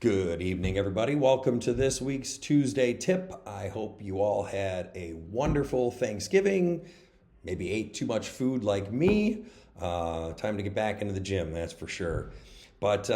Good evening, everybody. Welcome to this week's Tuesday tip. I hope you all had a wonderful Thanksgiving, maybe ate too much food like me. Time to get back into the gym, that's for sure. But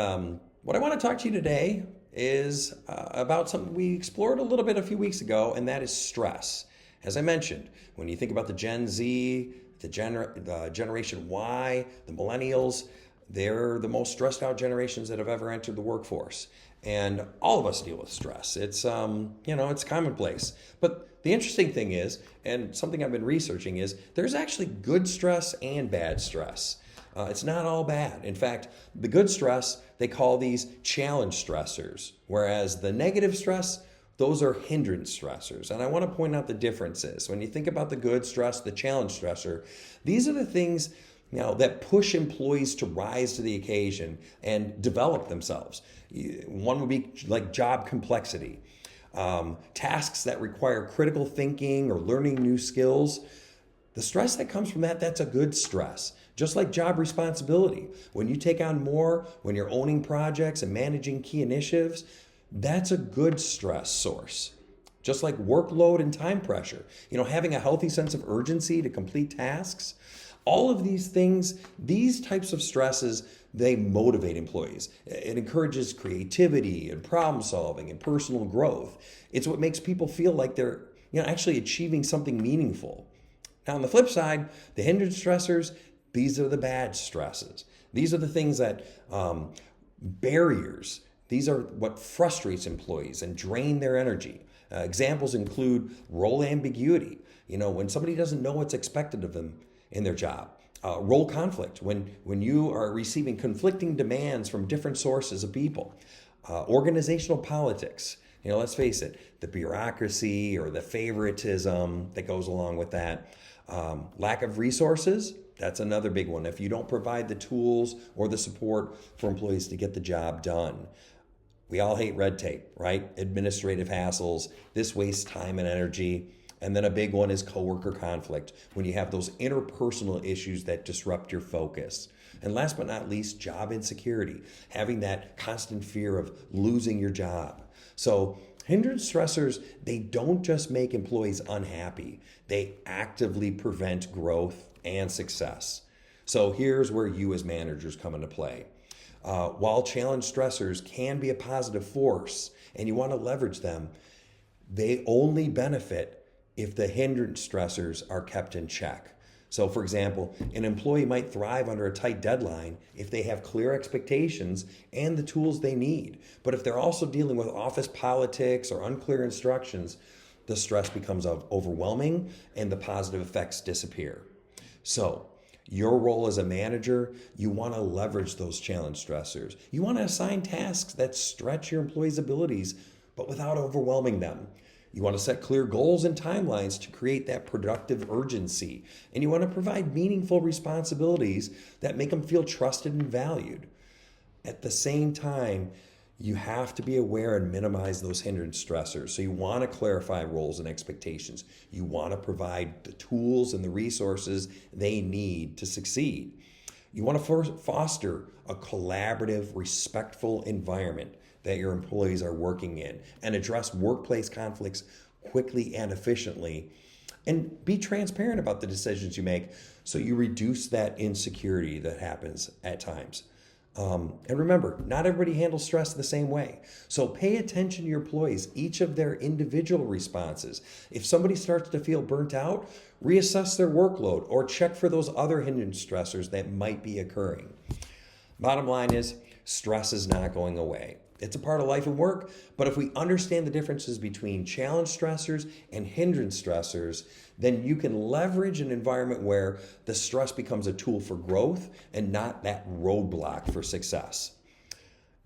what I want to talk to you today is about something we explored a little bit a few weeks ago, and that is stress. As I mentioned, when you think about the Gen Z, the Generation Y, the millennials, they're the most stressed out generations that have ever entered the workforce. And all of us deal with stress. It's it's commonplace. But the interesting thing is, and something I've been researching is, there's actually good stress and bad stress. It's not all bad. In fact, the good stress, they call these challenge stressors, whereas the negative stress, those are hindrance stressors. And I want to point out the differences. When you think about the good stress, the challenge stressor, these are the things that push employees to rise to the occasion and develop themselves. One would be like job complexity, tasks that require critical thinking or learning new skills. The stress that comes from that, that's a good stress. Just like job responsibility. When you take on more, when you're owning projects and managing key initiatives, that's a good stress source. Just like workload and time pressure. Having a healthy sense of urgency to complete tasks. All of these things, these types of stresses, they motivate employees. It encourages creativity and problem solving and personal growth. It's what makes people feel like they're actually achieving something meaningful. Now, on the flip side, the hindrance stressors, these are the bad stresses. These are the things that barriers. These are what frustrates employees and drain their energy. Examples include role ambiguity. When somebody doesn't know what's expected of them in their job. Role conflict, when you are receiving conflicting demands from different sources of people. Organizational politics. Let's face it, the bureaucracy or the favoritism that goes along with that. Lack of resources, that's another big one. If you don't provide the tools or the support for employees to get the job done. We all hate red tape, right? Administrative hassles. This wastes time and energy. And then a big one is coworker conflict, when you have those interpersonal issues that disrupt your focus. And last but not least, job insecurity, having that constant fear of losing your job. So hindrance stressors, they don't just make employees unhappy, they actively prevent growth and success. So here's where you as managers come into play. While challenge stressors can be a positive force and you want to leverage them, they only benefit if the hindrance stressors are kept in check. So for example, an employee might thrive under a tight deadline if they have clear expectations and the tools they need. But if they're also dealing with office politics or unclear instructions, the stress becomes overwhelming and the positive effects disappear. So your role as a manager, you want to leverage those challenge stressors. You want to assign tasks that stretch your employees' abilities, but without overwhelming them. You want to set clear goals and timelines to create that productive urgency. And you want to provide meaningful responsibilities that make them feel trusted and valued. At the same time, you have to be aware and minimize those hindrance stressors. So you want to clarify roles and expectations. You want to provide the tools and the resources they need to succeed. You want to foster a collaborative, respectful environment that your employees are working in and address workplace conflicts quickly and efficiently. And be transparent about the decisions you make so you reduce that insecurity that happens at times. And remember, not everybody handles stress the same way. So pay attention to your employees, each of their individual responses. If somebody starts to feel burnt out, reassess their workload or check for those other hindrance stressors that might be occurring. Bottom line is, stress is not going away. It's a part of life and work, but if we understand the differences between challenge stressors and hindrance stressors, then you can leverage an environment where the stress becomes a tool for growth and not that roadblock for success.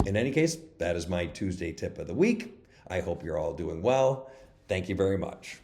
In any case, that is my Tuesday tip of the week. I hope you're all doing well. Thank you very much.